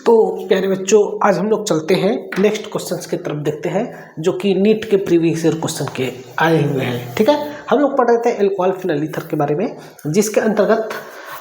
तो प्यारे बच्चों, आज हम लोग चलते हैं नेक्स्ट क्वेश्चंस की तरफ, देखते हैं जो कि नीट के प्रीवियस ईयर क्वेश्चन के आए हुए हैं। ठीक है, हम लोग पढ़ रहे थे एल्कोहल फिनाइल ईथर के बारे में, जिसके अंतर्गत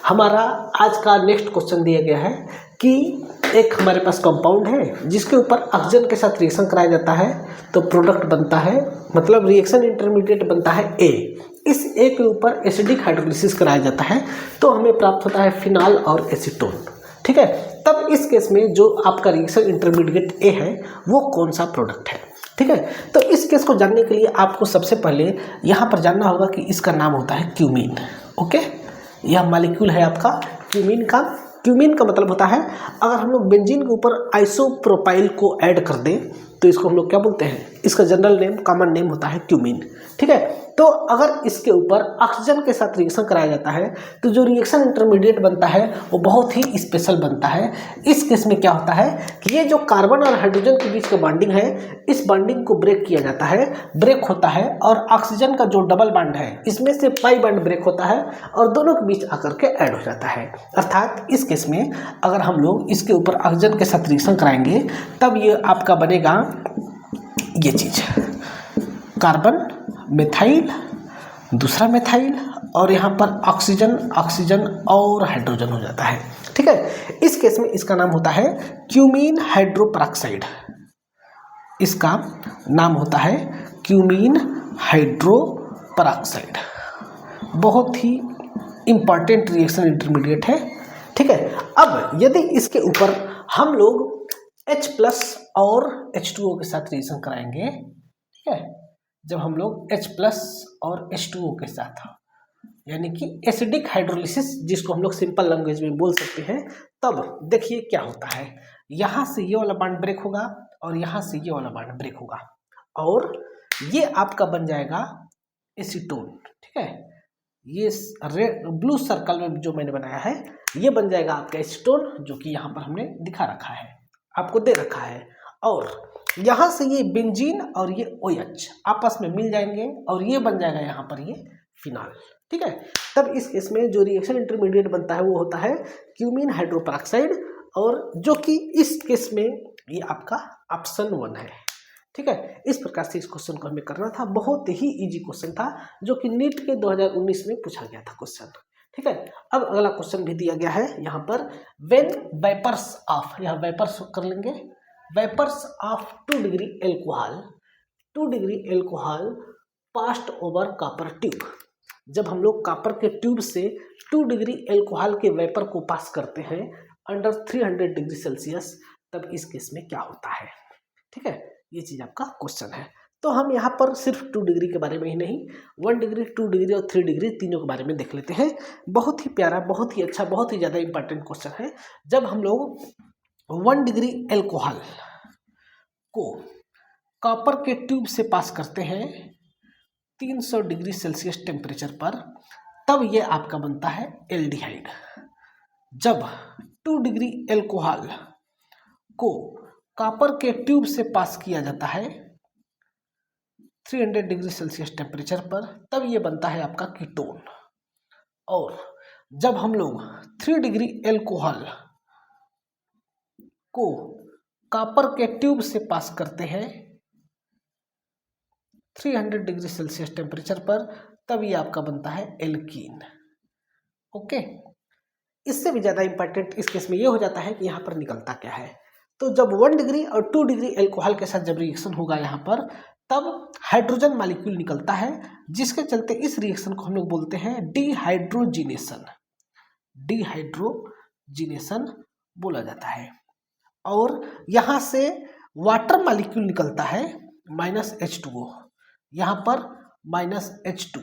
हमारा आज का नेक्स्ट क्वेश्चन दिया गया है कि एक हमारे पास कंपाउंड है जिसके ऊपर ऑक्सीजन के साथ रिएक्शन कराया जाता है तो प्रोडक्ट बनता है, मतलब रिएक्शन इंटरमीडिएट बनता है ए। इस ए के ऊपर एसिडिक हाइड्रोलिसिस कराया जाता है तो हमें प्राप्त होता है फिनाल और एसीटोन। ठीक है, तब इस केस में जो आपका रिएक्शन इंटरमीडिएट ए है वो कौन सा प्रोडक्ट है। ठीक है, तो इस केस को जानने के लिए आपको सबसे पहले यहाँ पर जानना होगा कि इसका नाम होता है क्यूमीन। ओके, यह मॉलिक्यूल है आपका क्यूमीन का। क्यूमीन का मतलब होता है, अगर हम लोग बेंजीन के ऊपर आइसोप्रोपाइल को ऐड कर दें तो इसको हम लोग क्या बोलते हैं, इसका जनरल नेम, कॉमन नेम होता है क्यूमीन। ठीक है, तो अगर इसके ऊपर ऑक्सीजन के साथ रिएक्शन कराया जाता है तो जो रिएक्शन इंटरमीडिएट बनता है वो बहुत ही स्पेशल बनता है। इस केस में क्या होता है कि ये जो कार्बन और हाइड्रोजन के बीच का बॉन्डिंग है, इस बॉन्डिंग को ब्रेक किया जाता है, ब्रेक होता है, और ऑक्सीजन का जो डबल बॉन्ड है इसमें से पाई बॉन्ड ब्रेक होता है और दोनों के बीच आकर के ऐड हो जाता है। अर्थात इस केस में अगर हम लोग इसके ऊपर ऑक्सीजन के साथ रिएक्शन कराएंगे तब ये आपका बनेगा ये चीज, कार्बन, मिथाइल, दूसरा मिथाइल, और यहाँ पर ऑक्सीजन, ऑक्सीजन और हाइड्रोजन हो जाता है। ठीक है, इस केस में इसका नाम होता है क्यूमीन हाइड्रोपरॉक्साइड। इसका नाम होता है क्यूमीन हाइड्रोपरॉक्साइड। बहुत ही इंपॉर्टेंट रिएक्शन इंटरमीडिएट है। ठीक है, अब यदि इसके ऊपर हम लोग H+ और H2O के साथ रिएक्शन कराएंगे, ठीक है, जब हम लोग H+ और H2O के साथ, यानी कि एसिडिक हाइड्रोलिसिस जिसको हम लोग सिंपल लैंग्वेज में बोल सकते हैं, तब देखिए क्या होता है। यहाँ से ये वाला बॉन्ड ब्रेक होगा और यहाँ से ये वाला बॉन्ड ब्रेक होगा और ये आपका बन जाएगा एसीटोन। ठीक है, ये रेड ब्लू सर्कल में जो मैंने बनाया है ये बन जाएगा आपका एसीटोन, जो कि यहाँ पर हमने दिखा रखा है, आपको दे रखा है। और यहाँ से ये बेंजीन और ये OH आपस में मिल जाएंगे और ये बन जाएगा यहाँ पर ये फिनाल। ठीक है, तब इस केस में जो रिएक्शन इंटरमीडिएट बनता है वो होता है क्यूमीन हाइड्रोपरॉक्साइड, और जो कि इस केस में ये आपका ऑप्शन 1 है। ठीक है, इस प्रकार से इस क्वेश्चन को हमें करना था। बहुत ही इजी क्वेश्चन था जो कि नीट के 2019 में पूछा गया था क्वेश्चन। ठीक है, अब अगला क्वेश्चन भी दिया गया है यहाँ पर, व्हेन वेपर्स ऑफ, यहाँ वेपर्स कर लेंगे, vapours of 2 degree alcohol, 2 degree alcohol passed over copper tube. जब हम लोग कॉपर के ट्यूब से 2 डिग्री एल्कोहल के वेपर को पास करते हैं अंडर 300 डिग्री सेल्सियस, तब इस केस में क्या होता है। ठीक है, ये चीज आपका क्वेश्चन है। तो हम यहाँ पर सिर्फ 2 डिग्री के बारे में ही नहीं, 1 डिग्री, 2 डिग्री और 3 डिग्री तीनों के बारे में देख लेते हैं। बहुत ही प्यारा, बहुत ही अच्छा, बहुत ही ज़्यादा इंपॉर्टेंट क्वेश्चन है। जब हम लोग 1 डिग्री एल्कोहल को कॉपर के ट्यूब से पास करते हैं 300 डिग्री सेल्सियस टेम्परेचर पर, तब ये आपका बनता है एल्डिहाइड। जब 2 डिग्री एल्कोहल को कॉपर के ट्यूब से पास किया जाता है 300 डिग्री सेल्सियस टेम्परेचर पर, तब ये बनता है आपका कीटोन। और जब हम लोग 3 डिग्री एल्कोहल को कॉपर के ट्यूब से पास करते हैं 300 डिग्री सेल्सियस टेम्परेचर पर, तब ये आपका बनता है एल्कीन। ओके, इससे भी ज़्यादा इंपॉर्टेंट इस केस में ये हो जाता है कि यहाँ पर निकलता क्या है। तो जब 1 डिग्री और 2 डिग्री एल्कोहल के साथ जब रिएक्शन होगा यहाँ पर, तब हाइड्रोजन मॉलिक्यूल निकलता है, जिसके चलते इस रिएक्शन को हम लोग बोलते हैं डिहाइड्रोजिनेशन। डिहाइड्रोजिनेशन बोला जाता है। और यहाँ से वाटर मॉलिक्यूल निकलता है -H2O, यहाँ पर -H2,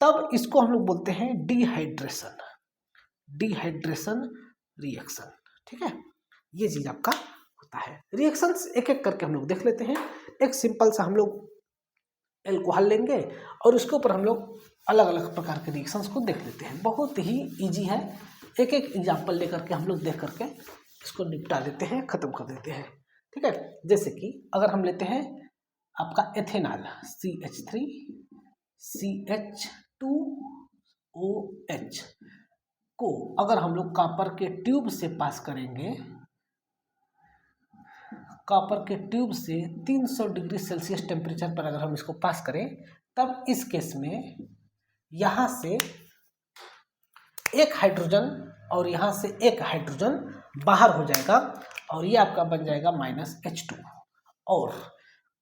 तब इसको हम लोग बोलते हैं डिहाइड्रेशन, डिहाइड्रेशन रिएक्शन। ठीक है, ये चीज आपका होता है। रिएक्शंस एक एक करके हम लोग देख लेते हैं। एक सिंपल सा हम लोग एल्कोहल लेंगे और उसके ऊपर हम लोग अलग अलग प्रकार के रिएक्शंस को देख लेते हैं। बहुत ही इजी है, एक एक एग्जाम्पल लेकर के हम लोग देख करके इसको निपटा देते हैं, खत्म कर देते हैं। ठीक है, जैसे कि अगर हम लेते हैं आपका एथेनॉल CH3 CH2OH को अगर हम लोग कॉपर के ट्यूब से पास करेंगे कॉपर के ट्यूब से 300 डिग्री सेल्सियस टेम्परेचर पर अगर हम इसको पास करें, तब इस केस में यहाँ से एक हाइड्रोजन और यहाँ से एक हाइड्रोजन बाहर हो जाएगा और ये आपका बन जाएगा -H2। और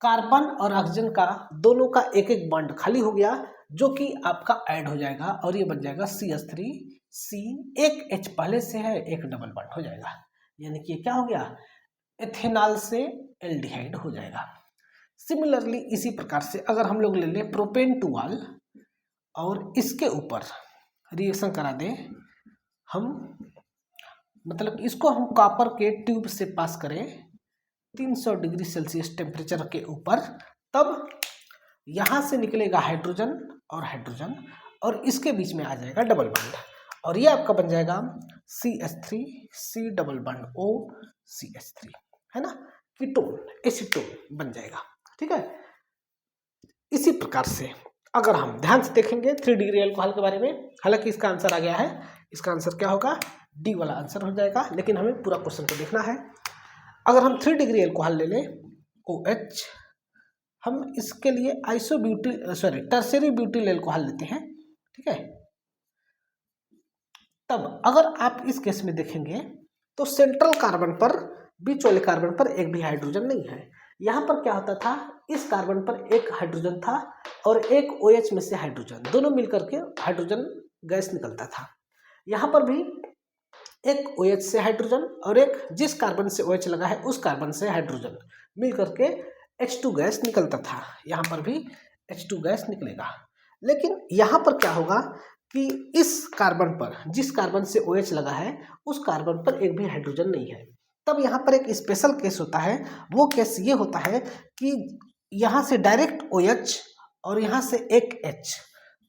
कार्बन और ऑक्सीजन का दोनों का एक एक बॉन्ड खाली हो गया, जो कि आपका ऐड हो जाएगा और ये बन जाएगा CH3C। एक H पहले से है, एक डबल बॉन्ड हो जाएगा, यानी कि क्या हो गया, एथेनॉल से एल्डिहाइड हो जाएगा। सिमिलरली इसी प्रकार से अगर हम लोग ले लें प्रोपेन टू ऑल और इसके ऊपर रिएक्शन करा दें हम, मतलब इसको हम कॉपर के ट्यूब से पास करें 300 डिग्री सेल्सियस टेम्परेचर के ऊपर, तब यहाँ से निकलेगा हाइड्रोजन और हाइड्रोजन और इसके बीच में आ जाएगा डबल बॉन्ड और ये आपका बन जाएगा CH3C double bond O CH3, है ना, कीटोन एसीटोन बन जाएगा। ठीक है, इसी प्रकार से अगर हम ध्यान से देखेंगे 3 डिग्री अल्कोहल के बारे में, हालांकि इसका आंसर आ गया है, इसका आंसर क्या होगा, डी वाला आंसर हो जाएगा, लेकिन हमें पूरा क्वेश्चन को देखना है। अगर हम 3 डिग्री अल्कोहल ले लें OH, हम इसके लिए टर्शियरी ब्यूटिल अल्कोहल लेते हैं। ठीक है, तब अगर आप इस केस में देखेंगे तो सेंट्रल कार्बन पर, बीच वाले कार्बन पर एक भी हाइड्रोजन नहीं है। यहाँ पर क्या होता था, इस कार्बन पर एक हाइड्रोजन था और एक OH में से हाइड्रोजन, दोनों मिलकर के हाइड्रोजन गैस निकलता था। यहाँ पर भी एक OH से हाइड्रोजन और एक जिस कार्बन से OH लगा है उस कार्बन से हाइड्रोजन मिल करके H2 गैस निकलता था। यहाँ पर भी H2 गैस निकलेगा, लेकिन यहाँ पर क्या होगा कि इस कार्बन पर, जिस कार्बन से OH लगा है उस कार्बन पर एक भी हाइड्रोजन नहीं है। तब यहाँ पर एक स्पेशल केस होता है, वो केस ये होता है कि यहाँ से डायरेक्ट OH और यहाँ से एक H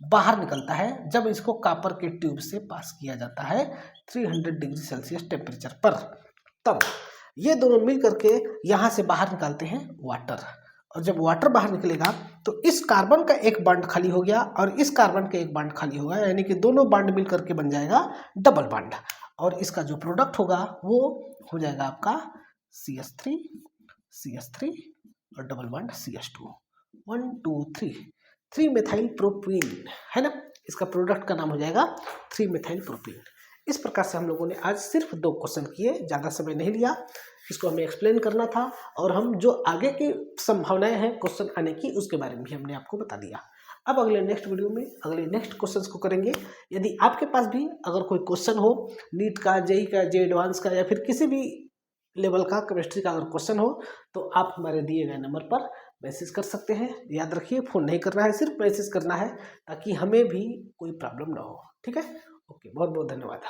बाहर निकलता है जब इसको कॉपर के ट्यूब से पास किया जाता है 300 डिग्री सेल्सियस टेम्परेचर पर। तब ये दोनों मिल करके यहाँ से बाहर निकालते हैं वाटर, और जब वाटर बाहर निकलेगा तो इस कार्बन का एक बॉन्ड खाली हो गया और इस कार्बन का एक बॉन्ड खाली होगा, यानी कि दोनों बॉन्ड मिल करके बन जाएगा डबल बॉन्ड और इसका जो प्रोडक्ट होगा वो हो जाएगा आपका CH3 और double bond CH2, 1 2 3 methyl propene, है ना, इसका प्रोडक्ट का नाम हो जाएगा 3 मेथाइल प्रोपीन। इस प्रकार से हम लोगों ने आज सिर्फ 2 क्वेश्चन किए, ज़्यादा समय नहीं लिया, इसको हमें एक्सप्लेन करना था और हम जो आगे की संभावनाएं हैं क्वेश्चन आने की उसके बारे में भी हमने आपको बता दिया। अब अगले नेक्स्ट वीडियो में अगले नेक्स्ट क्वेश्चंस को करेंगे। यदि आपके पास भी अगर कोई क्वेश्चन हो नीट का, जेई का, जे एडवांस का या फिर किसी भी लेवल का केमिस्ट्री का अगर क्वेश्चन हो तो आप हमारे दिए गए नंबर पर मैसेज कर सकते हैं। याद रखिए, फ़ोन नहीं करना है, सिर्फ मैसेज करना है ताकि हमें भी कोई प्रॉब्लम ना हो। ठीक है, ओके, बहुत बहुत धन्यवाद।